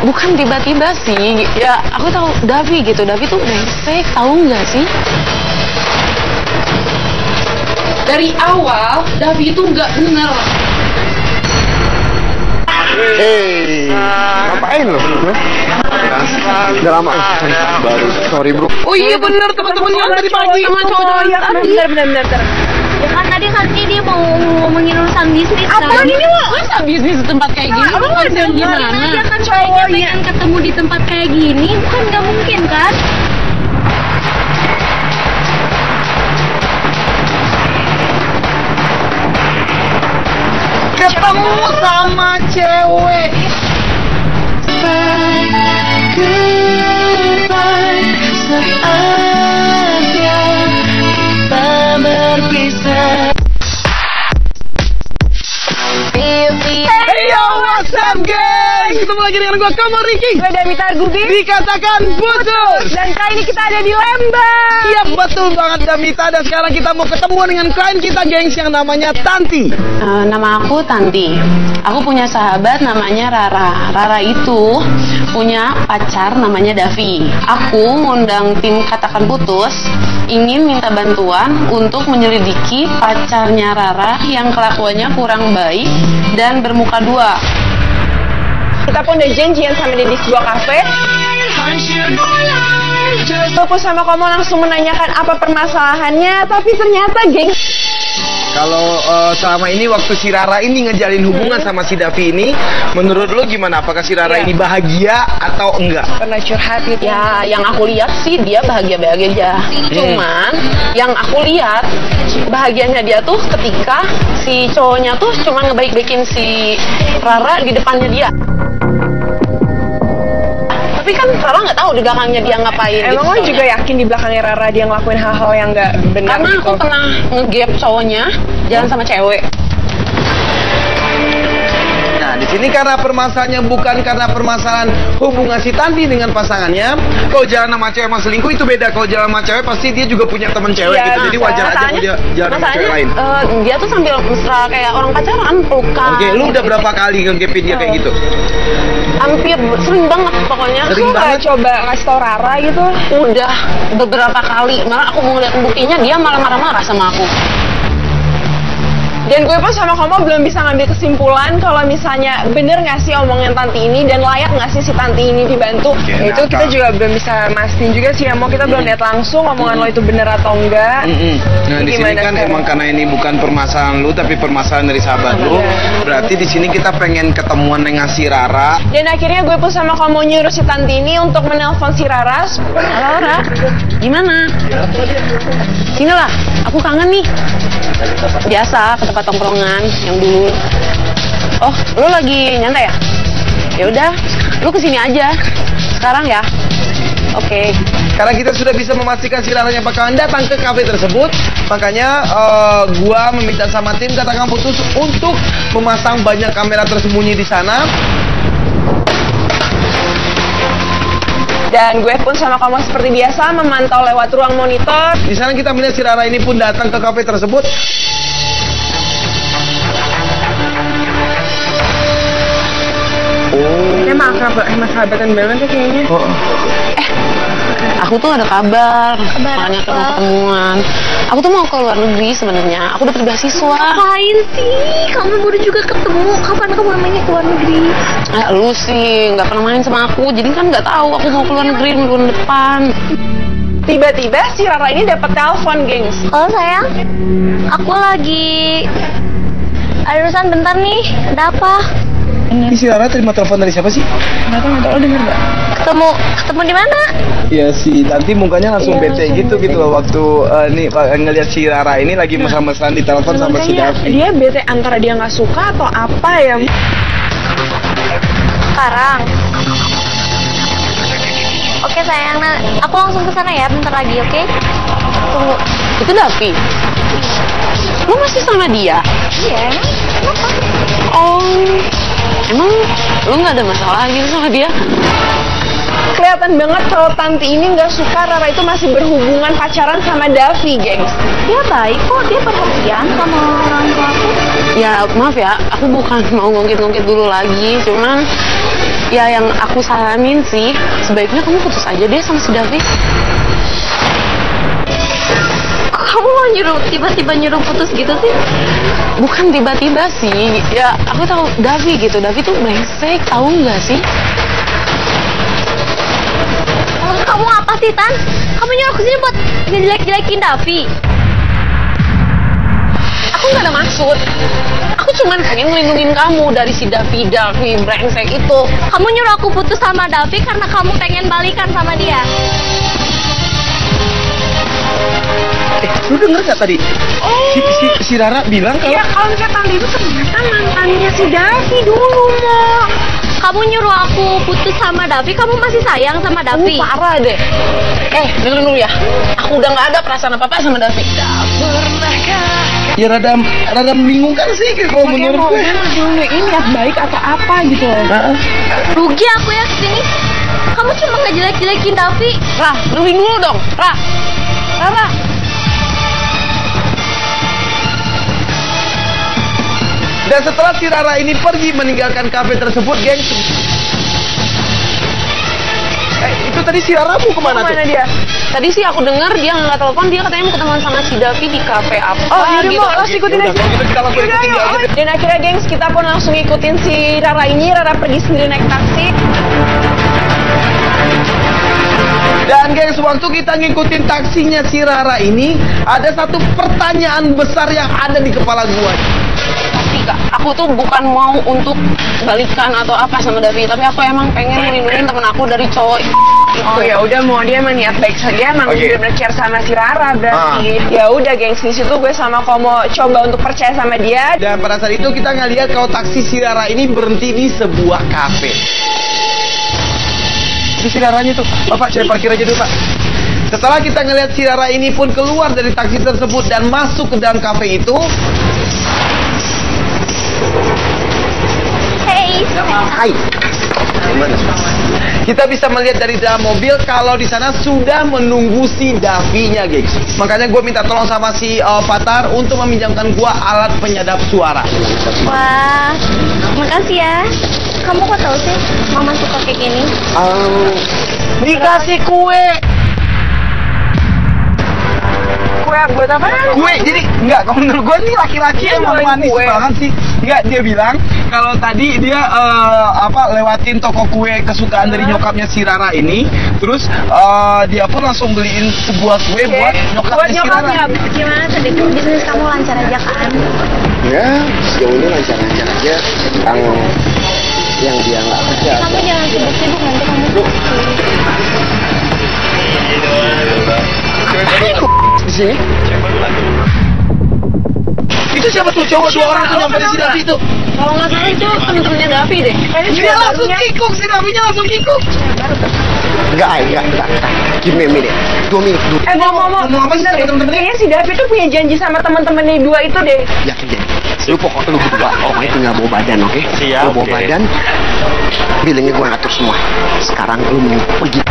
Bukan tiba-tiba sih. Ya, aku tahu Davi gitu. Davi tuh brengsek, tahu nggak sih? Dari awal, Davi itu nggak bener. Ngapain lo? Udah lama baru. Sorry bro. Oh iya bener, teman-teman yang tadi pagi sama cowok ya kan, bener. Ya kan tadi katanya dia mau ngomongin urusan bisnis. Apa ini lo? Masa bisnis di tempat kayak gini? Abang nggak dengar gimana? aja kan cowoknya pengen ketemu di tempat kayak gini, bukan nggak mungkin kan? Ketemu sama cewek. Saatnya kita berpisah. Hey yo, what's up guys? Ketemu lagi dengan gue Kamal Ricky. Gue Damita Argubi. Dikatakan putus. Dan kali ini kita ada di Lembang. Iya betul banget Damita. Dan sekarang kita mau ketemu dengan klien kita gengs yang namanya Tanti. Nama aku Tanti. Aku punya sahabat namanya Rara. Rara itu punya pacar namanya Davi. Aku ngundang tim Katakan Putus, ingin minta bantuan untuk menyelidiki pacarnya Rara yang kelakuannya kurang baik dan bermuka dua. Kita pun udah janjian sama dia di sebuah kafe. Aku sama kamu langsung menanyakan apa permasalahannya, tapi ternyata geng. Kalau selama ini waktu si Rara ini ngejalin hubungan sama si Davi ini, menurut lo gimana? Apakah si Rara ini bahagia atau enggak? Pernah curhat gitu. Ya, yang aku lihat sih dia bahagia-bahagia aja. Cuman yang aku lihat bahagianya dia tuh ketika si cowoknya tuh cuma ngebaik-baikin si Rara di depannya dia. Tapi kan Rara nggak tahu di belakangnya dia ngapain. Emang gitu, lo juga yakin di belakangnya Rara dia ngelakuin hal-hal yang nggak benar? Karena gitu? aku pernah nge-gap cowoknya jalan sama cewek. Nah, di sini karena permasalahannya bukan karena permasalahan hubungan si Tanti dengan pasangannya. Kalau jalan sama cewek sama selingkuh itu beda. Kalau jalan sama cewek pasti dia juga punya teman cewek gitu. Jadi wajar aja kalau dia jalan sama cewek lain. Dia tuh sambil mesra kayak orang pacaran, pelukan. Oke, lu udah berapa kali nge-gapin dia kayak gitu? Hampir sering banget pokoknya. Sering Aku banget. Coba ngasih tau Rara gitu. udah beberapa kali. Malah aku mau ngeliat buktinya dia malah marah-marah sama aku. Dan gue pun sama kamu belum bisa ngambil kesimpulan kalau misalnya bener nggak sih omongan Tanti ini dan layak nggak sih si Tanti ini dibantu. Oke, Itu nah, kita juga belum bisa mastiin juga sih ya, mau kita belum lihat langsung omongan lo itu bener atau enggak. Nah, di sini kan sekarang? emang karena ini bukan permasalahan lu tapi permasalahan dari sahabat lu. Berarti di sini kita pengen ketemuan dengan si Rara. Dan akhirnya gue pun sama kamu nyuruh si Tanti ini untuk menelpon si Rara. Halo Rara, gimana? Sinilah, aku kangen nih. Biasa ke tempat tongkrongan yang dulu. Oh, lu lagi nyantai ya? Ya udah, lu kesini aja. Sekarang ya. Oke. Karena kita sudah bisa memastikan si Raranya bakalan datang ke kafe tersebut, makanya gua meminta sama tim Katakan Putus untuk memasang banyak kamera tersembunyi di sana. Dan gue pun sama kamu seperti biasa memantau lewat ruang monitor. Di sana kita melihat si Rara ini pun datang ke kafe tersebut. Emang sahabatan banget tuh kayaknya. Aku tuh ada kabar. Makanya mau ketemuan. Aku tuh mau ke luar negeri sebenarnya. Aku dapet beasiswa. Ngapain sih? Kamu baru juga ketemu. Kapan kamu namanya ke luar negeri? Lu sih nggak pernah main sama aku, jadi kan nggak tahu aku mau ke luar negeri minggu depan. Tiba-tiba si Rara ini dapat telepon, gengs. Halo sayang, aku lagi ada urusan bentar nih. Ada apa? Ini si Rara terima telepon dari siapa sih? Nggak tahu, lo denger nggak? Ketemu di mana? Ya si Tanti mukanya langsung bete gitu loh waktu ngelihat si Rara ini lagi mesra-mesraan di telepon sama si Davi. Dia bete antara dia nggak suka atau apa ya? Sekarang. Oke sayang, aku langsung ke sana ya bentar lagi, oke? Tunggu, itu Davi. Lu masih sama dia? Iya, kenapa? Oh, emang lu nggak ada masalah gitu sama dia? Kelihatan banget kalau Tanti ini nggak suka Rara itu masih berhubungan pacaran sama Davi, gengs. Dia baik kok, dia perhatian sama orang tua aku. Ya maaf ya, aku bukan mau ngungkit-ngungkit dulu lagi, cuman Ya yang aku saranin sih, sebaiknya kamu putus aja deh sama si Davi. Kok kamu mau tiba-tiba nyuruh putus gitu sih? Bukan tiba-tiba sih, ya aku tahu Davi gitu. Davi tuh brengsek, tahu nggak sih? Maksud kamu apa sih, Tan? Kamu nyuruh kesini buat ngejelek-jelekin Davi? Aku nggak ada maksud. Aku cuman pengen ngelindungin kamu dari si Davi brengsek itu. Kamu nyuruh aku putus sama Davi karena kamu pengen balikan sama dia. Lu denger gak tadi? Si Rara bilang kalau... Iya, kalau misalnya Tanti itu ternyata mantannya si Davi dulu, Mo. Kamu nyuruh aku putus sama Davi, kamu masih sayang sama Davi? Parah deh. Dengerin dulu ya. Aku udah nggak ada perasaan apa-apa sama Davi. Ya rada membingungkan sih kalau menurut gue. Ini niat baik atau apa gitu. Rugi aku ya kesini. Kamu cuma ngejelek-jelekin Davi. Rah, dengerin dulu dong. Rah. Dan setelah si Rara ini pergi meninggalkan kafe tersebut, geng. Itu tadi si Rara mau kemana tuh? Dia? Tadi sih aku dengar dia nggak telepon, dia katanya mau ketemuan sama si Davi di kafe apa Yaudah, gitu. Langsung ikutin aja. Gitu kita langsung ikutin dia aja. Dan akhirnya gengs, kita pun langsung ikutin si Rara ini. Rara pergi sendiri naik taksi. Dan gengs, waktu kita ngikutin taksinya si Rara ini, ada satu pertanyaan besar yang ada di kepala gua. Tapi Kak, aku tuh bukan mau untuk balikan atau apa sama Davi, tapi aku emang pengen melindungi temen aku dari cowok itu. Oh ya udah, mau dia emang niat baik saja, emang bener-bener care sama si Rara berarti. Ya udah gengs, di situ gue sama Komo coba untuk percaya sama dia. Dan pada saat itu kita ngeliat kalau taksi si Rara ini berhenti di sebuah kafe. Itu si Raranya tuh, Bapak saya parkir aja dulu Pak. Setelah kita ngeliat si Rara ini pun keluar dari taksi tersebut dan masuk ke dalam kafe itu. Hey. Hai. Kita bisa melihat dari dalam mobil kalau di sana sudah menunggu si Davi-nya, guys. Makanya gue minta tolong sama si Fatar untuk meminjamkan gue alat penyadap suara. Wah, makasih ya. Kamu kok tahu sih Mama suka kayak gini? Dikasih kue. Kue buat apa? Kue, jadi enggak, kalau menurut gue nih laki-laki emang manis banget sih. Enggak, dia bilang kalau tadi dia lewatin toko kue kesukaan dari nyokapnya si Rara ini, terus dia pun langsung beliin sebuah kue buat nyokapnya si Rara. Gimana tadi bisnis kamu lancar aja kan? Ya, sejauh ini lancar-lancar aja. Yang dia nggak kerja. Kamu jangan sibuk-sibuk, nanti kamu di sini. Itu siapa tuh cowok dua orang tuh nyamperin si Davi itu? Kalau nggak salah itu temen-temennya Davi deh. Dia langsung kikuk, si Davi-nya langsung kikuk. Enggak. Give me a minute. 2 menit dulu. Ngomong apa sih sama temen-temennya? Kayaknya si Davi tuh punya janji sama teman-temannya dua itu deh. Yakin deh. Lu pokoknya tinggal bawa badan, oke? Siap, Lu bawa badan. Billingnya gue ngatur semua. Sekarang lu mau pergi.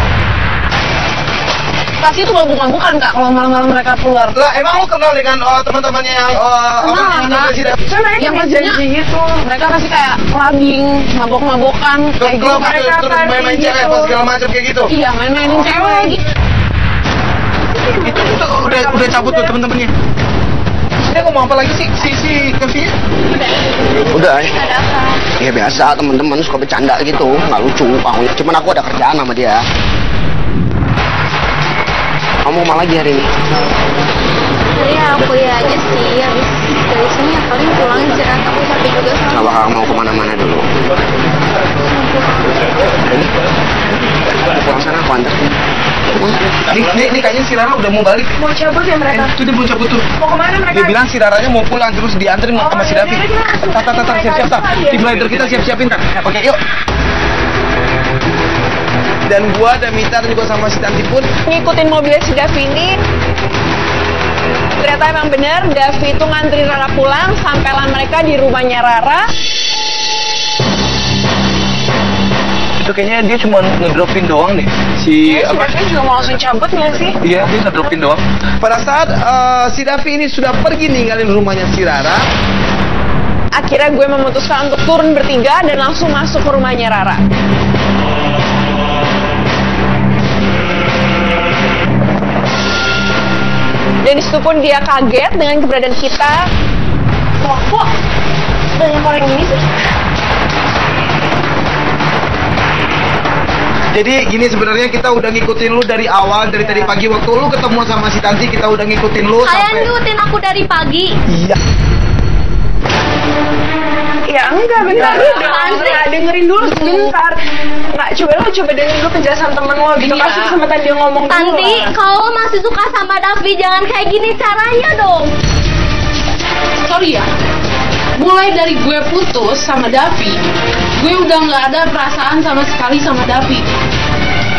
Pasti itu bukan Kak kalau malam-malam mereka keluar. Lah emang lu kenal dengan teman-temannya yang si Davi? Yang maksudnya mereka pasti kayak clubbing, mabok-mabokan kayak gitu. Terus main-main cewek apa segala macam kayak gitu. Iya, main-mainin cewek gitu. Itu udah cabut tuh temen-temennya. Dia ngomong apa lagi sih si Davi-nya? Udah ya biasa, teman-teman suka bercanda gitu, nggak lucu. Cuman aku ada kerjaan sama dia. Kamu kemana lagi hari ini? Hari aku ya aja sih, habis dari sini ya paling pulang istirahat, aku capek juga Nggak sama. bakal mau kemana-mana dulu. Aku pulang sana, aku antar. Ini kayaknya si Rara udah mau balik. Mau cabut ya mereka? Itu dia mau cabut tuh. Mau kemana mereka? Dia bilang si Raranya mau pulang terus dianterin sama si Davi. Tar, siap-siap. Tim rider kita siap-siapin tar. Oke, yuk. Dan gua dan Mitar juga sama si Tanti pun Ngikutin mobilnya si Davi ini. Ternyata emang bener, Davi itu nganterin Rara pulang. Sampailah mereka di rumahnya Rara. itu kayaknya dia cuma ngedropin doang deh. Si Davi juga mau langsung cabut nggak sih? Iya, dia ngedropin doang. Pada saat si Davi ini sudah pergi ninggalin rumahnya si Rara, Akhirnya gue memutuskan untuk turun bertiga dan langsung masuk ke rumahnya Rara. Dan disitu pun dia kaget dengan keberadaan kita. Kok banyak orang ini sih? Jadi gini, sebenarnya kita udah ngikutin lu dari awal, dari tadi pagi waktu lu ketemu sama si Tanti, kita udah ngikutin lu. Kalian ngikutin aku dari pagi. Iya. Ya enggak, bentar. Dengerin dulu sebentar. Nggak, coba dengerin dulu penjelasan temen lo gitu. Kasih kesempatan dia ngomong dulu. Tanti, kalau masih suka sama Davi, jangan kayak gini caranya dong. Sorry ya, mulai dari gue putus sama Davi, gue udah nggak ada perasaan sama sekali sama Davi.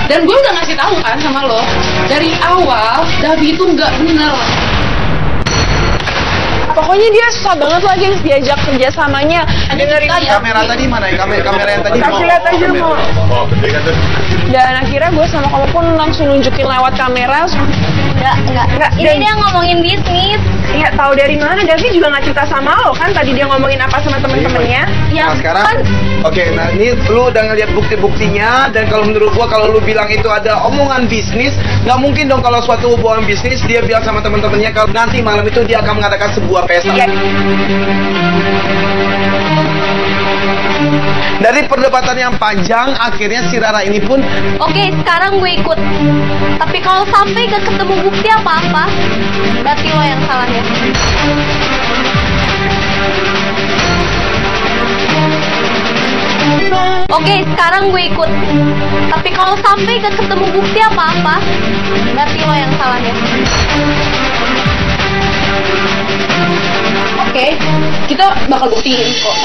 Dan gue udah ngasih tahu kan sama lo, dari awal Davi itu nggak bener. Pokoknya dia susah banget lagi diajak kerjasamanya. Dengerin kamera tadi mana ya? Kamera yang tadi. Kasih lihat aja mau. Dan akhirnya gue sama kamu pun langsung nunjukin lewat kamera. Enggak. Ini dia ngomongin bisnis. Iya, tahu dari mana? Davi juga nggak cerita sama lo kan? Tadi dia ngomongin apa sama temen-temennya? Nah sekarang, oke, nah ini lu udah ngeliat bukti-buktinya. Dan kalau menurut gua, kalau lu bilang itu ada omongan bisnis, nggak mungkin dong kalau suatu hubungan bisnis dia bilang sama temen-temennya kalau nanti malam itu dia akan mengadakan sebuah pesta. Iya. Dari perdebatan yang panjang, akhirnya si Rara ini pun Oke, sekarang gue ikut. Tapi kalau sampai gak ketemu bukti apa-apa, berarti lo yang salah ya. Oke, sekarang gue ikut. Tapi kalau sampai gak ketemu bukti apa-apa, berarti lo yang salah ya. Oke, kita bakal buktiin kok.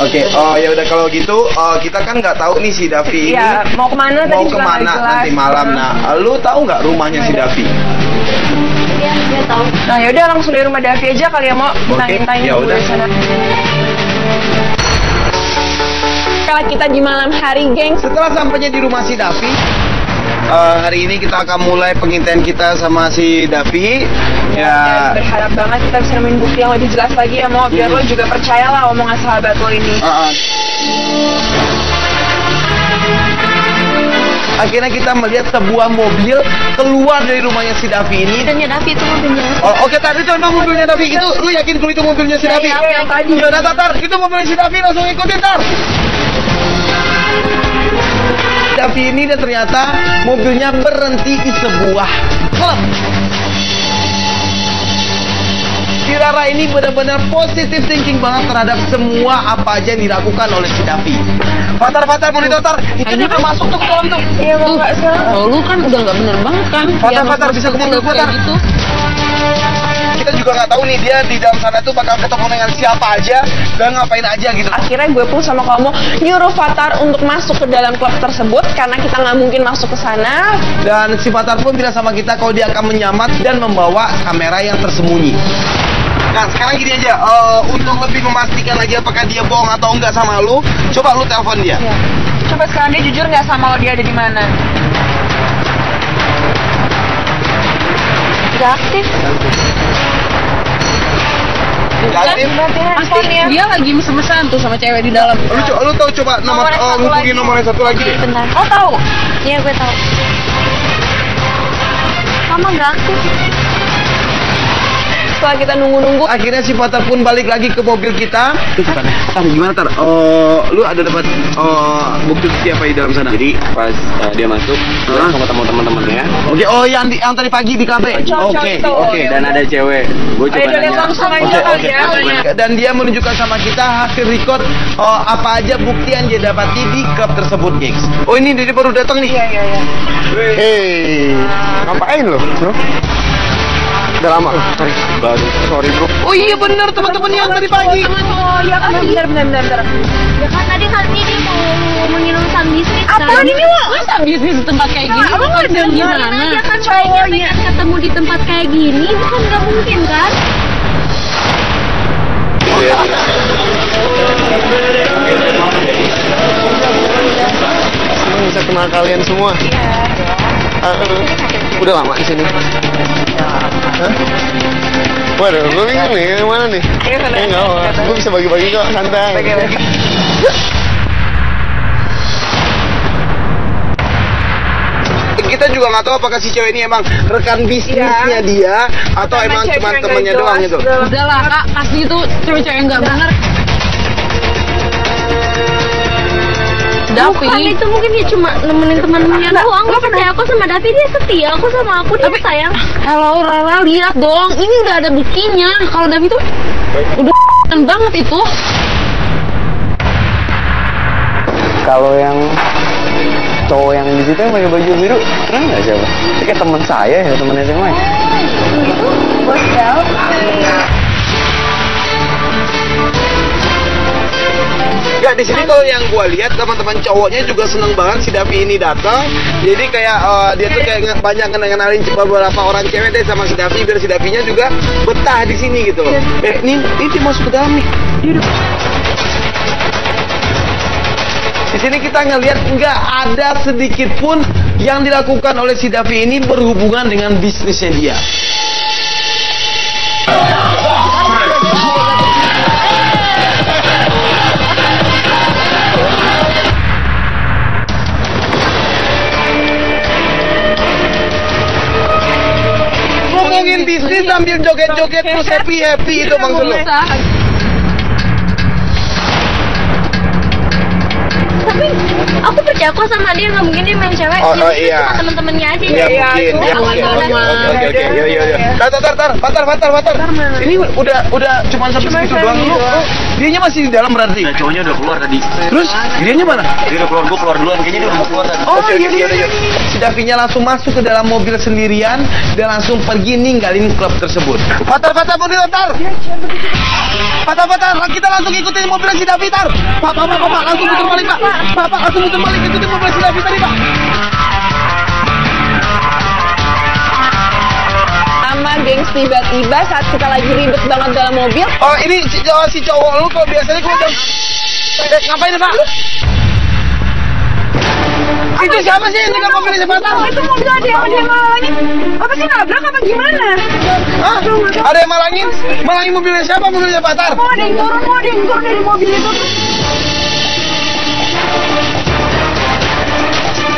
Oke, oh ya udah kalau gitu, kita kan nggak tahu nih si Davi ini mau kemana tadi juga nggak jelas. nanti malam. Nah, lu tahu nggak rumahnya si Davi? Iya, dia tahu. Nah yaudah langsung dari rumah Davi aja kali ya, mau tanya-tanya ya udah. sana. Kalau kita di malam hari, geng. Setelah sampainya di rumah si Davi, hari ini kita akan mulai pengintaian kita sama si Davi. Ya. Dan berharap banget kita bisa nemuin bukti yang lebih jelas lagi ya, mau biar lo juga percayalah omongan sahabat lo ini. Akhirnya kita melihat sebuah mobil keluar dari rumahnya si Davi ini. Mobilnya Davi itu mobilnya. Oke, tadi itu memang mobilnya Davi. Itu lu yakin kalau itu mobilnya si Davi? Iya, yang tadi. Ya udah, Tar, itu mobilnya si Davi, langsung ikutin, Tar. Davi ini dan ternyata mobilnya berhenti di sebuah klub. Si Rara ini benar-benar positive thinking banget terhadap semua apa aja yang dilakukan oleh si Davi. Fatar, monitor, Tar. Itu dia udah masuk tuh ke dalam tuh. Iya, mau nggak salah. Oh, lu kan udah nggak bener banget kan? Fatar, bisa ketemu gue, Tar. Gitu. Kita juga nggak tahu nih dia di dalam sana tuh bakal ketemu dengan siapa aja dan ngapain aja gitu. Akhirnya gue pun sama kamu nyuruh Fatar untuk masuk ke dalam klub tersebut karena kita nggak mungkin masuk ke sana. Dan si Fatar pun bilang sama kita kalau dia akan menyamat dan membawa kamera yang tersembunyi. Nah sekarang gini aja, untuk lebih memastikan lagi apakah dia bohong atau enggak sama lu, coba lu telepon dia. Ya. Coba sekarang dia jujur nggak sama lo, dia ada di mana? Gak aktif. Pasti dia lagi mesem-mesan tuh sama cewek di dalam. Lu tahu coba hubungin nomor yang satu lagi. Bentar. Oh tahu? Iya gue tahu. Mama gak aktif. Setelah kita nunggu-nunggu, akhirnya si Fatar pun balik lagi ke mobil kita. Tar, gimana Tar? Lu ada dapat bukti siapa di dalam sana? Jadi pas dia masuk, sama teman-temannya. Oke, yang tadi pagi di kafe. Oke. Dan ada cewek. Gue coba nanya. Dan dia menunjukkan sama kita hasil record apa aja bukti yang dia dapati di klub tersebut, gengs. Oh ini dia baru datang nih. Iya. Hey, ngapain lo? Udah lama. Sorry bro. Oh iya benar teman-teman yang tadi pagi. Oh iya kan benar. Ya kan tadi dia mau ngomongin urusan bisnis kan. Apaan ini lo? Masa bisnis di tempat kayak gini? Abang nggak bilang gimana? Dia kan cowoknya ketemu di tempat kayak gini, bukan nggak mungkin kan? Senang bisa kenal kalian semua. Iya. Udah lama di sini. Waduh, gue bingung nih, yang mana nih? Enggak, gue bisa bagi-bagi kok, santai. Bagi-bagi. Kita juga nggak tahu apakah si cewek ini emang rekan bisnisnya dia atau emang cuma temennya doang gitu. Udahlah kak, kasih itu cewek-cewek yang nggak benar. Bukan itu mungkin dia cuma nemenin teman-temannya doang. Gue percaya aku sama Davi, dia setia. Aku sama aku, dia sayang. Halo Rara, lihat dong, ini udah ada buktinya. Kalau Davi tuh udah banget itu. Kalau yang cowok yang di situ yang pakai baju biru, kenal nggak siapa? Itu kayak teman saya ya, teman SMA. Gitu, bos Del. Ya di sini kalau yang gua lihat teman-teman cowoknya juga seneng banget si Davi ini datang. Jadi kayak dia tuh kayak banyak kenalin beberapa orang cewek deh sama si Davi biar si Davinya juga betah di sini gitu loh. Ini masuk ke dalam nih. Di sini kita ngelihat nggak ada sedikit pun yang dilakukan oleh si Davi ini berhubungan dengan bisnisnya dia. Ngomongin bisnis sambil joget-joget terus happy itu maksud lo? Tapi aku percaya kok sama dia, nggak mungkin dia main cewek. Oh iya. Cuma temen-temennya aja. Iya mungkin. Oke. Fatar. Ini udah cuma sampai segitu doang lu. Dianya masih di dalam berarti. Nah, cowoknya udah keluar tadi. Terus dianya mana? Dia udah keluar, gua keluar duluan. Kayaknya dia udah mau keluar tadi. Oh iya. Si Davinya langsung masuk ke dalam mobil sendirian dan langsung pergi ninggalin klub tersebut. Fatar, mobil Fatar. Fatar, kita langsung ikutin mobil si Davi, Tar. Pak, langsung muter balik, Pak. Pak, langsung muter balik ikutin mobil si Davi tadi, Pak. Sama gengs tiba-tiba saat kita lagi ribet banget dalam mobil. Oh, ini si cowok lu kalau biasanya gua udah ngapain, Pak? Itu siapa sih yang tinggal mobilnya Fatar? Itu mobil ada yang malangin. Apa sih, nabrak apa gimana? Hah? Ada yang malangin mobilnya siapa? Mobilnya Fatar? Mau ada yang turun dari mobil itu.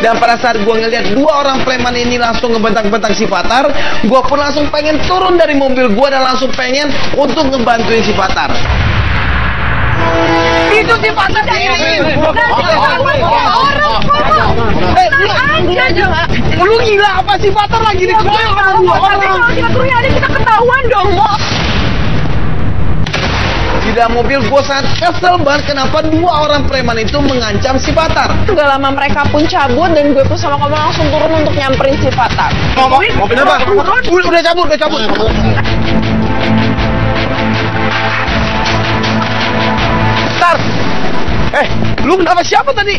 Dan pada saat gua ngeliat dua orang preman ini langsung ngebentang-bentang si Fatar, gua pun langsung pengen turun dari mobil gua dan langsung pengen untuk ngebantuin si Fatar. Itu si Fatar ini. Lu gila apa si Fatar lagi dikeroyok sama dua orang? Kalau kita turunnya ada, kita ketahuan dong, Mo. Di dalam mobil gue sangat kesel banget kenapa dua orang preman itu mengancam si Fatar. Gak lama mereka pun cabut dan gue pun sama kamu langsung turun untuk nyamperin si Fatar. Mobil apa? Udah cabut. Tar. Lu kenapa siapa tadi?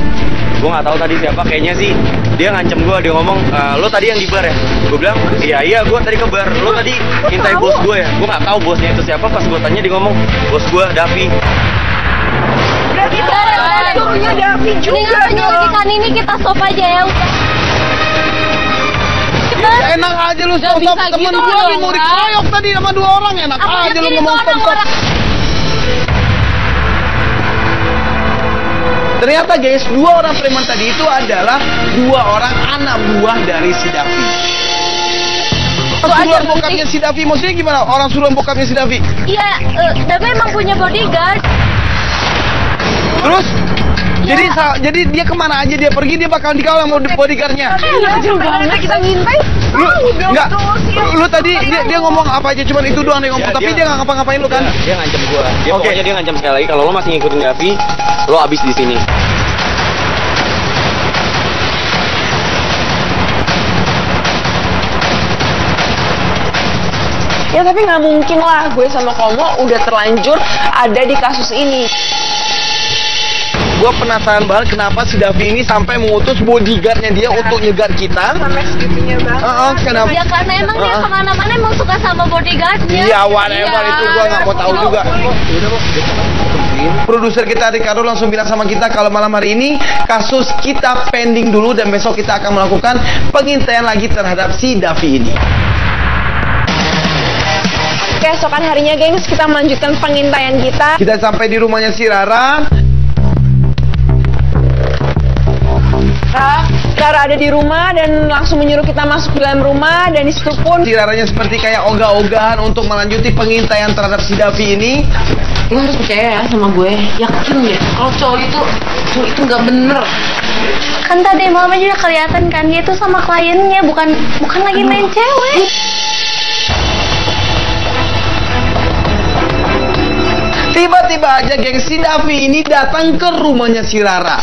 Gue nggak tahu tadi siapa, kayaknya sih dia ngancem gue, dia ngomong lo tadi yang di bar ya. Gue bilang iya gue tadi ke bar. Lo tadi mintai bos gue ya. Gue nggak tahu bosnya itu siapa. Pas gue tanya dia ngomong bos gue Davi. Berarti turunnya Davi juga. Dengan penyelidikan ini kita stop aja ya. Enak aja lu stop temen gitu gue lagi mau dikeroyok tadi sama dua orang. Enak aja lu ngomong stop. Ternyata guys, dua orang preman tadi itu adalah dua orang anak buah dari si Davi. Suruhan bokapnya si Davi, maksudnya gimana? Orang suruhan bokapnya si Davi? Iya, Davi emang punya bodyguard. Terus? Jadi dia kemana aja dia pergi, dia bakal dikawal sama bodyguardnya. Kita ngintai. Lu tadi dia ngomong apa aja, cuman itu doang dia ngomong, tapi dia nggak ngapa-ngapain lu kan? Dia ngancam gue. Pokoknya dia ngancam sekali lagi kalau lo masih ngikutin Davi, lo abis di sini. Ya tapi nggak mungkin lah gue sama Komo udah terlanjur ada di kasus ini. Gue penasaran banget kenapa si Davi ini sampai mengutus bodyguardnya dia untuk nyegat kita. Sampai segitunya banget. Kenapa? Ya karena emang dia kemana-mana emang suka sama bodyguardnya. Iya, whatever itu gue nggak mau tahu juga. Produser kita Ricardo langsung bilang sama kita kalau malam hari ini kasus kita pending dulu dan besok kita akan melakukan pengintaian lagi terhadap si Davi ini. Keesokan harinya, gengs, kita melanjutkan pengintaian kita. Kita sampai di rumahnya si Rara. Rara ada di rumah dan langsung menyuruh kita masuk dalam rumah, dan disitu pun Si Raranya seperti kayak ogah-ogahan untuk melanjuti pengintaian terhadap si Davi ini. Lo harus percaya ya sama gue. Yakin deh kalau cowok itu nggak bener. Kan tadi mama juga kelihatan kan dia tuh sama kliennya, bukan lagi main cewek. Tiba-tiba aja geng si Davi ini datang ke rumahnya si Rara.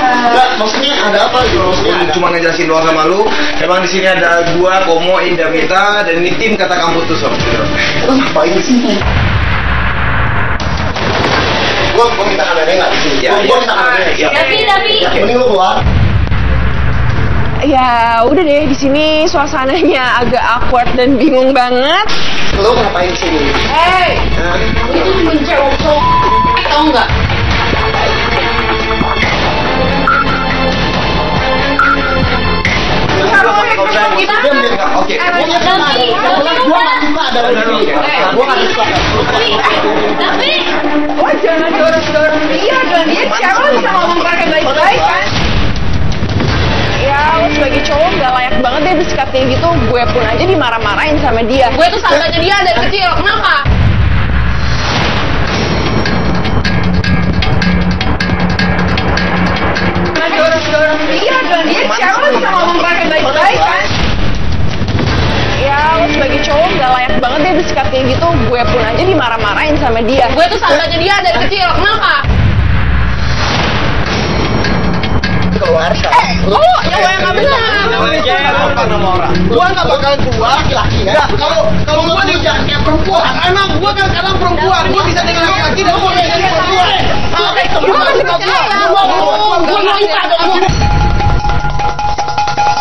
Enggak, maksudnya ada apa gitu? Maksudnya Cuma ngejelasin doang sama lu. Emang di sini ada gua, Komo, Indah Mita, dan ini tim Katakan Putus Om. lu ngapain di sini? Gua minta kameranya nggak di sini. Gua minta kameranya. Davi. Mending lu keluar. ya udah deh, di sini suasananya agak awkward dan bingung banget. Lu ngapain di sini? Hey, itu cuma cewek cowok, tau nggak? Oke. Gua nggak suka ada di sini. Gua nggak suka. Davi. Wah, jangan dorong-dorong dia, dan dia cewek bisa ngomong pakai baik-baik kan. Ya, lo sebagai cowok gak layak banget deh bersikap kayak gitu. Gue pun aja dimarah-marahin sama dia. Gue tuh sahabatnya dia dari kecil, kenapa? Jangan dorong-dorong dia, dan dia cewek bisa ngomong pakai baik-baik kan. Ya, lo sebagai cowok gak layak banget deh bersikap kayak gitu. Gue pun aja dimarah-marahin sama dia. Gue tuh sahabatnya dia dari kecil, kenapa? Keluar kan? Oh, cowok yang gak benar. Gua nggak bakal keluar laki-laki ya. Kalau gua nih jangan kayak perempuan. Emang gua kan sekarang perempuan, gua bisa dengan laki-laki dan gua bisa dengan perempuan.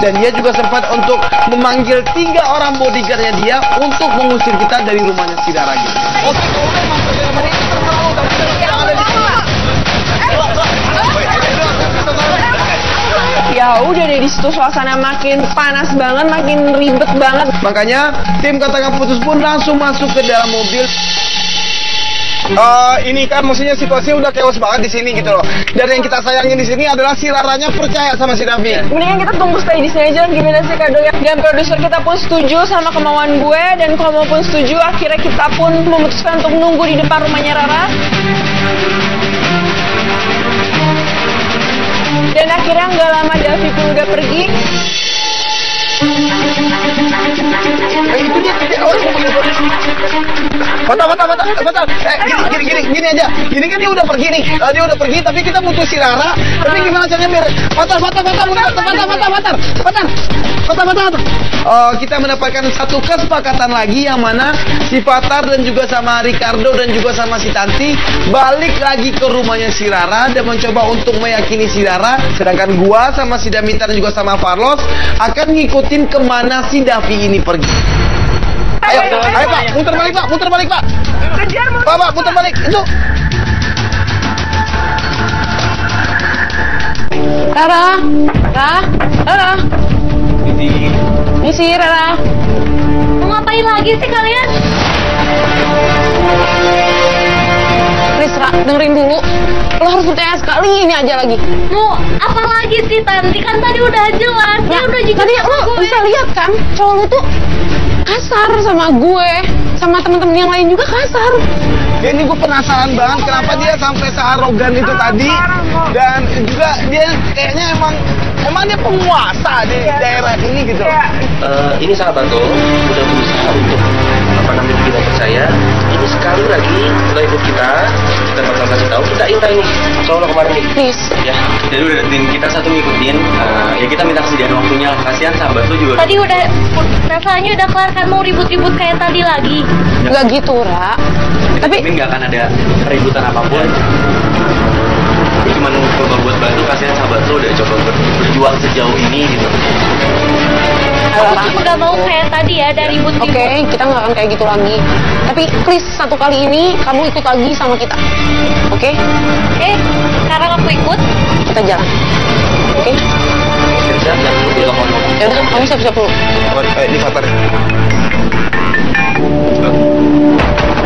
Dan dia juga sempat untuk memanggil 3 orang bodyguardnya dia untuk mengusir kita dari rumahnya si Rara gitu. Oke, kalau memang perjalanan itu terlalu tapi sekarang ada di sini. Ya udah deh, di situ suasana makin panas banget, makin ribet banget. Makanya tim Katakan Putus pun langsung masuk ke dalam mobil. Ini kan maksudnya situasinya udah chaos banget di sini gitu loh. Dan yang kita sayangin di sini adalah si Raranya percaya sama si Davi. Mendingan kita tunggu stay di sini aja, gimana sih Kado ya? Dan produser kita pun setuju sama kemauan gue, dan Komo pun setuju. Akhirnya kita pun memutuskan untuk menunggu di depan rumahnya Rara. Dan akhirnya nggak lama Davi pun udah pergi. Itu dia. Mata. Gini aja. Gini kan dia udah pergi nih. Dia udah pergi, tapi kita butuh si Rara. Tapi gimana caranya biar Fatar. Kita mendapatkan satu kesepakatan lagi yang mana si Fatar dan juga sama Ricardo dan juga sama si Tanti balik lagi ke rumahnya si Rara dan mencoba untuk meyakini si Rara. Sedangkan gua sama si Damita dan juga sama Farlos akan ngikutin kemana si Davi ini pergi. Ayo Pak, muter balik Pak. Kejar, Pak, muter balik. Itu. Rara. Ini sih Rara. Mau ngapain lagi sih kalian? Please, Ra, dengerin dulu. Lo harus percaya sekali ini aja lagi. Mau apa lagi sih Tanti? Kan tadi udah jelas. Dia udah juga Tadi sama lo gue. bisa lihat kan, cowok lo tuh kasar sama gue, sama temen-temen yang lain juga kasar. Ini gue penasaran banget kenapa dia sampai searogan itu tadi. Dan juga dia kayaknya emang dia penguasa di daerah ini gitu. Ini sahabat lo udah berusaha untuk tidak percaya. Ini sekali lagi setelah ikut kita bakal kasih tahu kita intai nih soal kemarin nih. Please. Ya, jadi udah tim kita satu ngikutin. Ya kita minta kesediaan waktunya. Kasihan sahabat lu juga. Tadi udah masalahnya udah kelar kan, mau ribut-ribut kayak tadi lagi. Nggak gitu, Ra. Tapi nggak akan ada keributan apapun. Gue cuma coba buat bantu, kasihan sahabat lu udah coba berjuang sejauh ini gitu. Aku nggak mau kayak tadi ya, dari ribut-ribut. Oke, kita nggak akan kayak gitu lagi. Tapi please, satu kali ini kamu ikut lagi sama kita. Oke? Sekarang aku ikut. Kita jalan. Oke? Ya udah, kamu siap-siap dulu. Ini Fatar.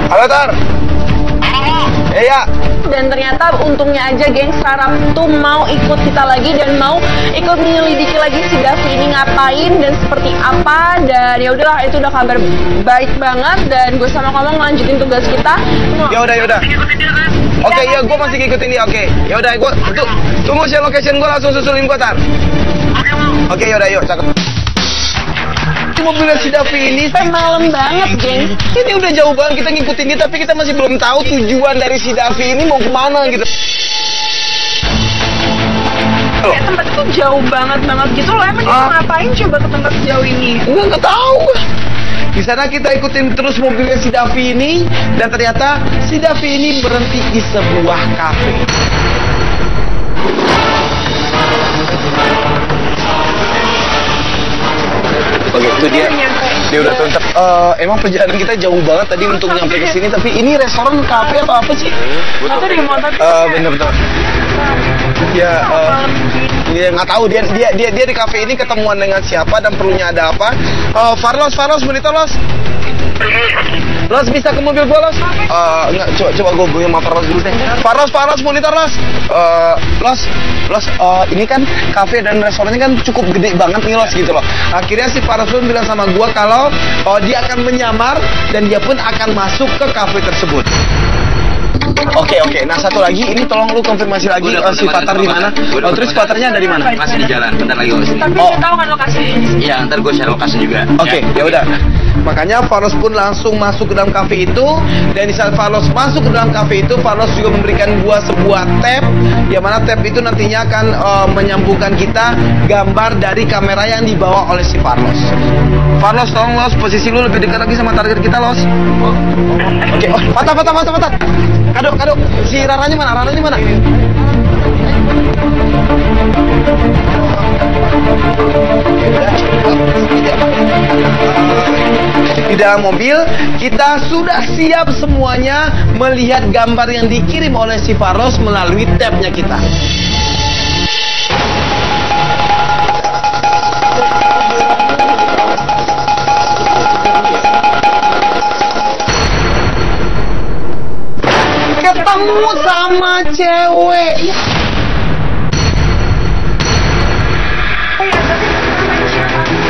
Halo, Tar. Iya. Dan ternyata untungnya aja gengs, Rara tuh mau ikut kita lagi dan mau ikut menyelidiki lagi si Davi ini ngapain dan seperti apa. Dan ya udahlah, itu udah kabar baik banget dan gue sama kamu ngelanjutin tugas kita. Ya udah. Oke, ya gue masih ngikutin dia. Oke. Ya udah, gue tunggu share location gue, langsung susulin gue, Tar. Oke, yaudah, yuk, cakep. Mobilnya si Davi ini malam banget, geng. Ini udah jauh banget kita ngikutin dia, tapi kita masih belum tahu tujuan dari si Davi ini mau kemana gitu. Kayak tempat itu jauh banget gitu loh. Emang kita ngapain coba ke tempat sejauh ini? Nggak tahu. Di sana kita ikutin terus mobilnya si Davi ini, dan ternyata si Davi ini berhenti di sebuah kafe. Oke, itu dia udah tuntas. Emang perjalanan kita jauh banget tadi untuk nyampe ke sini, tapi ini restoran, kafe atau apa sih? Atau di motor? Bener. Ya, dia nggak tahu dia di kafe ini ketemuan dengan siapa dan perlunya ada apa. Farlos, monitor Los bisa ke mobil gua, Los? Enggak, coba gua yang motor Los dulu deh. Farlos, monitor Los. Los, ini kan kafe dan restorannya kan cukup gede banget nih, Los, gitu loh. Akhirnya si Farlos pun bilang sama gua kalau dia akan menyamar dan dia pun akan masuk ke kafe tersebut. Oke. Nah, satu lagi, ini tolong lu konfirmasi lagi si Fatar di mana. Terus Fatarnya dari mana? Masih di jalan, bentar lagi gue sini. Tapi dia tahu kan lokasinya? Iya, ntar gue share lokasi juga. Oke, ya udah. Makanya Farlos pun langsung masuk ke dalam kafe itu, dan di saat Farlos masuk ke dalam kafe itu, Farlos juga memberikan gua sebuah tab, yang mana tab itu nantinya akan menyambungkan kita gambar dari kamera yang dibawa oleh si Farlos. Farlos, tolong Los, posisi lu lebih dekat lagi sama target kita, Los. Oke, Fatar. Kado, si Raranya mana? Di dalam mobil, kita sudah siap semuanya melihat gambar yang dikirim oleh si Farlos melalui tabnya kita. Ketemu sama cewek.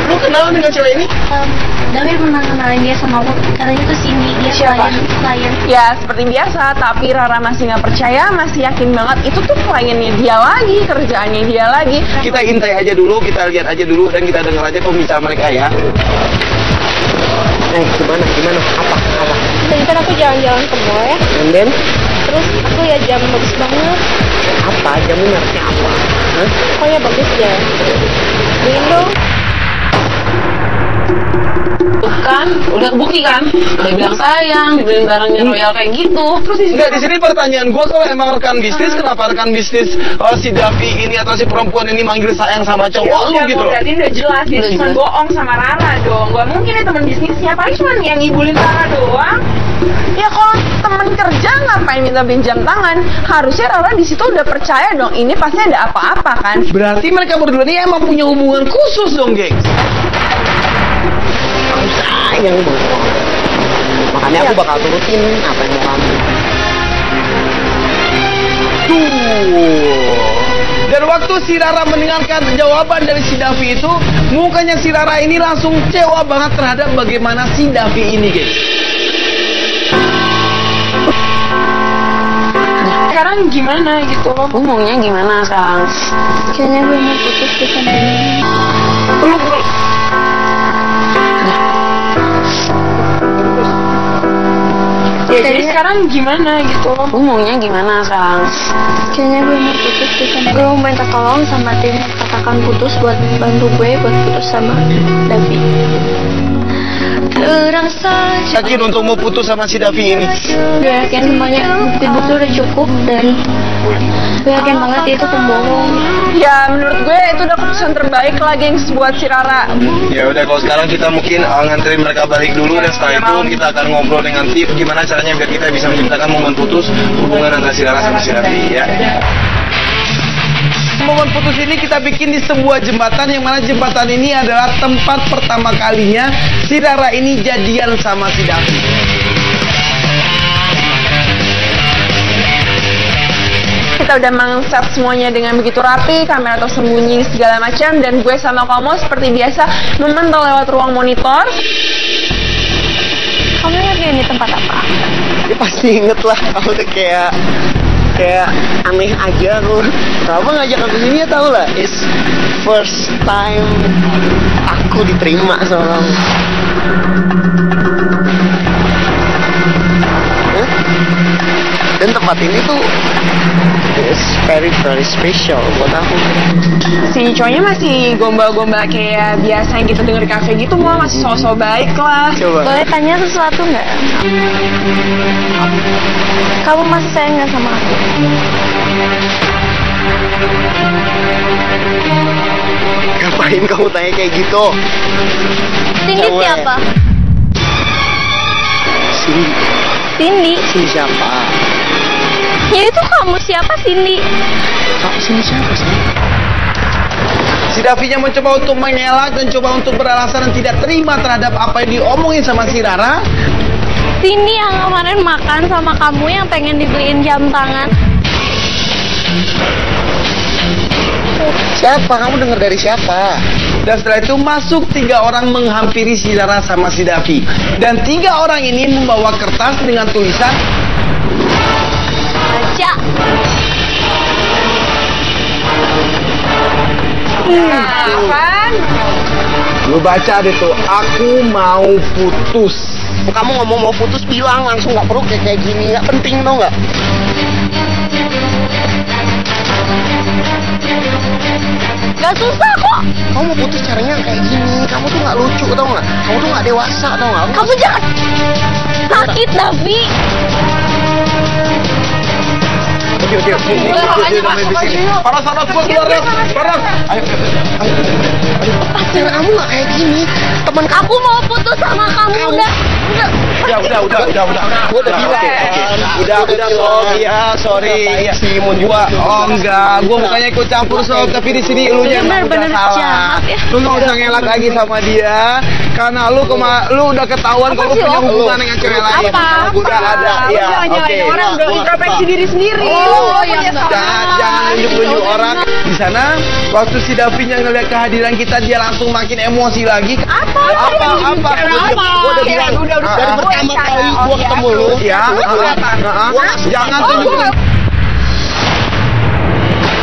Lu kenal dengan cewek ini? Davi pernah kenalin dia sama aku, katanya tuh Cindy, dia klien. Ya seperti biasa, tapi Rara masih nggak percaya, masih yakin banget itu tuh kliennya dia lagi, kerjaannya dia lagi. Kita intai aja dulu, kita lihat aja dulu, dan kita dengar aja pembicaraan mereka ya. Gimana? Apa? Tadi kan aku jalan-jalan ke mall ya. And then? Terus aku ya jam bagus banget. Apa? Jamu merknya apa? Pokoknya bagus ya. Beliin dong. Kan, udah kebukti kan? Udah bilang sayang, dibeliin barangnya royal kayak gitu. Enggak, di sini pertanyaan gue, kalau emang rekan bisnis, kenapa rekan bisnis si Davi ini atau si perempuan ini manggil sayang sama cowok lu gitu loh? Berarti udah jelas dia cuma bohong sama Rara dong. Gak mungkin ya teman bisnisnya, paling cuma yang ngibulin Rara doang. Ya kalau teman kerja ngapain minta pinjam tangan? Harusnya Rara di situ udah percaya dong, ini pasti ada apa-apa kan? Berarti mereka berdua ini emang punya hubungan khusus dong, gengs. Sayang banget. Makanya aku bakal turutin apa yang mau kamu. Dan waktu si Rara mendengarkan jawaban dari si Davi itu, mukanya si Rara ini langsung kecewa banget terhadap bagaimana si Davi ini, guys. Sekarang gimana gitu? Lu maunya gimana sekarang? Kayaknya gue mau putus deh sama dia. Ya jadi sekarang gimana gitu? Lu maunya gimana sekarang? Kayaknya gue mau putus deh sama. Gue mau minta tolong sama tim katakan putus buat bantu gue buat putus sama Davi. Terang saja. Yakin untuk mau putus sama si Davi ini? Gue yakin semuanya bukti-bukti udah cukup dan gue yakin banget dia itu pembohong. Ya menurut gue itu udah keputusan terbaik lah gengs buat si Rara. Ya udah, kalau sekarang kita mungkin nganterin mereka balik dulu, dan setelah itu kita akan ngobrol dengan tim gimana caranya biar kita bisa menciptakan momen putus hubungan antara si Rara sama si Davi ya. Momen putus ini kita bikin di sebuah jembatan, yang mana jembatan ini adalah tempat pertama kalinya si Rara ini jadian sama si Davi. Kita udah meng-set semuanya dengan begitu rapi, kamera tersembunyi segala macam, dan gue sama kamu seperti biasa memantau lewat ruang monitor. Kamu yakin ini tempat apa? Dia pasti inget lah. Kamu tuh kayak aneh aja aku. Kenapa ngajak aku sini ya, tau lah. It's first time aku diterima sama kamu. Dan tempat ini tuh it's very special buat aku. Si cowoknya masih gombal-gombal kayak biasa yang kita denger di kafe gitu, mau masih so-so baik lah. Coba. Boleh tanya sesuatu nggak? Kamu masih sayang nggak sama aku? Ngapain kamu tanya kayak gitu? Cindy Cewek. siapa? Cindy. Cindy? Cindy siapa? Ya itu kamu siapa Cindy? Kamu Cindy siapa sih? Si Davinya mencoba untuk mengelak dan coba untuk beralasan dan tidak terima terhadap apa yang diomongin sama si Rara. Cindy yang kemarin makan sama kamu yang pengen dibeliin jam tangan. Siapa? Kamu dengar dari siapa? Dan setelah itu masuk 3 orang menghampiri si Rara sama si Davi. Dan 3 orang ini membawa kertas dengan tulisan Baca. Apaan? lu baca deh tuh, aku mau putus. Kamu ngomong mau putus bilang langsung, nggak perlu kayak gini, nggak penting tau nggak? Gak susah kok. Kamu mau putus caranya kayak gini, kamu tuh nggak lucu tau nggak? Kamu tuh nggak dewasa tau nggak? Kamu jangan sakit Davi. Paras, gua keluar. Paras. Ayo. Cara kamu nggak kayak gini, teman kamu. Aku mau putus sama kamu. Udah. Udah. Sorry. Si Mun juga. Oh enggak, gua bukannya ikut campur soal, tapi di sini elunya emang udah salah. Lu nggak usah ngelak lagi sama dia, karena lu udah ketahuan kalau lu punya hubungan dengan cewek lain. Udah ada, ya. Oke. Orang udah introspeksi diri sendiri. Jangan nunjuk-nunjuk orang. Di sana waktu si Davinya ngeliat kehadiran kita, dia langsung makin emosi lagi. Apa? Gua udah bilang dari pertama kali gua ketemu lu. Ya. Jangan tunjuk.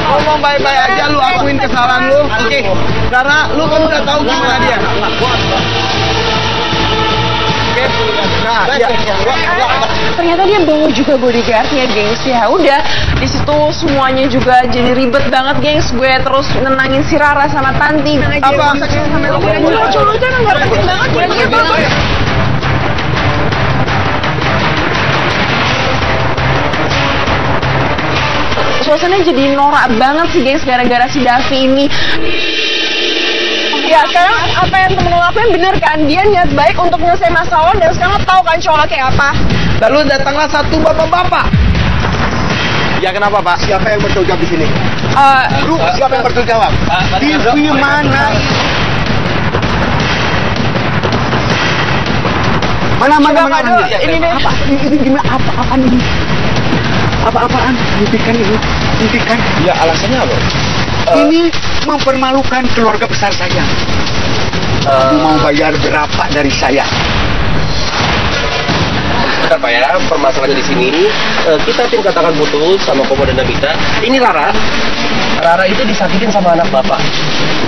Ngomong baik-baik aja, lu akuin kesalahan lu. Oke. Karena lu kan udah tahu gimana dia. Oke. Nah, ya. Ternyata dia bawa juga bodyguardnya, gengs. Ya udah, di situ semuanya juga jadi ribet banget, gengs. Gue terus nenangin si Rara sama Tanti. Apa? Cowok kan nggak penting banget dia. Suasananya jadi norak banget sih, gengs, gara-gara si Davi ini. Ya sekarang apa yang temen lo lakuin bener kan? Dia niat baik untuk nyelesain masalah, dan sekarang lo tau kan cowok lo kayak apa? Lalu datanglah satu bapak-bapak. Ya kenapa Pak? Siapa yang bertanggung jawab di sini? Lu siapa yang bertanggung jawab? TV mana? Mana? Ini deh. Ini gimana? Apaan ini? Apa-apaan? Hentikan. Ya alasannya apa? Ini mempermalukan keluarga besar saya. Mau bayar berapa dari saya? Bentar Pak ya, permasalahannya di sini kita tim katakan putus sama Komo dan Nabita. Ini Rara itu disakitin sama anak bapak.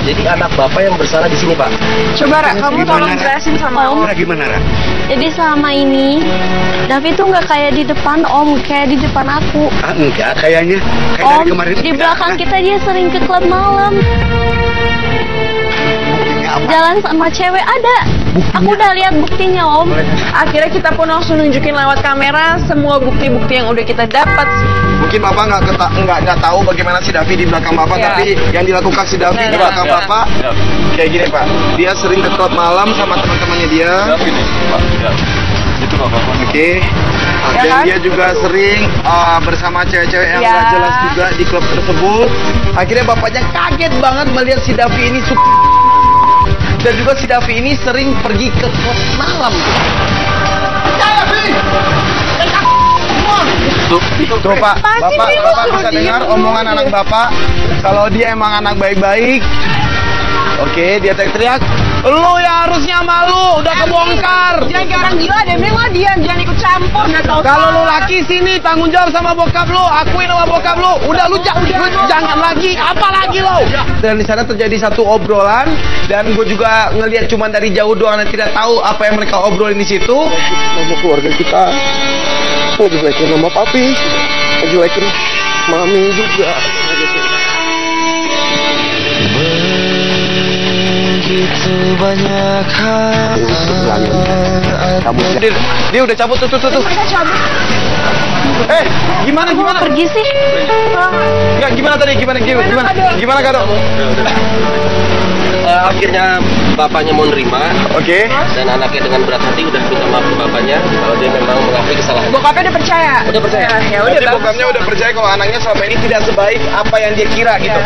Jadi anak bapak yang bersalah di sini Pak. Coba Ra, kamu tolong jelasin sama Om. Gimana, Ra? Jadi selama ini Davi tuh nggak kayak di depan Om, kayak di depan aku. Enggak, kayaknya. Kayak Om, dari kemarin. di belakang kita dia sering ke klub malam. Jalan sama cewek ada. Aku udah lihat buktinya Om. Akhirnya kita pun langsung nunjukin lewat kamera semua bukti-bukti yang udah kita dapat. Mungkin Bapak nggak tahu bagaimana si Davi di belakang Bapak, Ya. tapi yang dilakukan si Davi di belakang Bapak kayak gini Pak. Dia sering ke klub malam sama teman-temannya dia. Itu apa-apa. Oke. Ya Dan kan? dia juga sering bersama cewek-cewek yang Ya. nggak jelas juga di klub tersebut. Akhirnya bapaknya kaget banget melihat si Davi ini dan juga si Davi ini sering pergi ke klub malam. Tuh Pak, Bapak bisa dengar omongan anak Bapak. Kalau dia emang anak baik-baik, oke, dia teriak-teriak. Lu ya harusnya malu, udah kebongkar. Jangan kayak orang gila deh, mending lo diam, jangan ikut campur, nggak tahu. Kalau lu laki sini tanggung jawab sama bokap lu, akuin sama bokap lu. Udah lu jangan lagi, apa lagi lo? Dan di sana terjadi satu obrolan dan gue juga ngelihat cuman dari jauh doang dan tidak tahu apa yang mereka obrolin di situ. Nama keluarga kita. Ngejelekin nama papi, ngejelekin mami juga. Begitu banyak hal. Dia udah cabut tuh. Gimana? Pergi sih. Enggak, gimana tadi? Gimana Kado? Akhirnya bapaknya mau nerima. Oke. Dan anaknya dengan berat hati udah minta maaf ke bapaknya kalau dia memang mengakui kesalahan. Bokapnya udah percaya. Udah percaya. Ya udah Berarti bagus. bokapnya udah percaya kalau anaknya selama ini tidak sebaik apa yang dia kira gitu.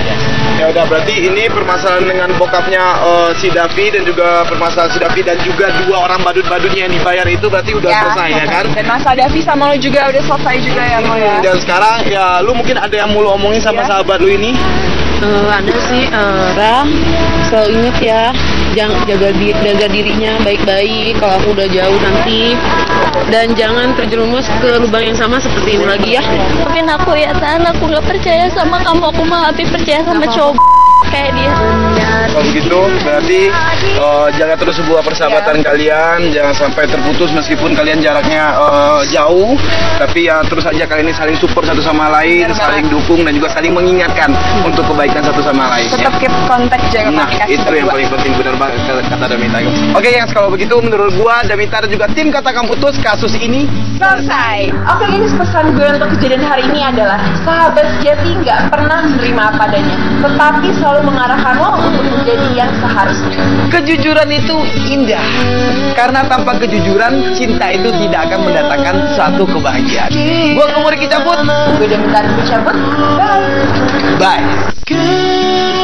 Ya udah, berarti ini permasalahan dengan bokapnya si Davi dan juga permasalahan si Davi dan juga dua orang badut-badutnya yang dibayar itu berarti udah selesai ya kan? Dan masalah Davi sama lo juga udah selesai juga ya lo ya. Dan sekarang ya lu mungkin ada yang mau lu omongin sama sahabat lu ini. Ada sih, Ra, selalu inget ya, jangan jaga dirinya baik-baik kalau aku udah jauh nanti, dan jangan terjerumus ke lubang yang sama seperti ini lagi ya. Maafin aku ya Tan, aku nggak percaya sama kamu, aku malah lebih percaya sama cowok kayak dia. Kalau begitu berarti jaga terus sebuah persahabatan kalian, jangan sampai terputus meskipun kalian jaraknya jauh, tapi ya terus aja kalian ini saling support satu sama lain, saling dukung dan juga saling mengingatkan untuk kebaikan satu sama lain. Tetap keep kontak, jaga Nah, komunikasi itu yang berdua. paling penting, benar banget kata Damita. Oke, yang kalau begitu menurut gua Damita dan juga tim Katakan Putus, kasus ini Selesai. Oke, ini pesan gue untuk kejadian hari ini adalah sahabat sejati nggak pernah menerima apa adanya, tetapi selalu mengarahkan lo untuk menjadi yang seharusnya. kejujuran itu indah. Karena tanpa kejujuran, cinta itu tidak akan mendatangkan suatu kebahagiaan. Gua Komori cabut. Gue udah minta cabut. Bye. Bye.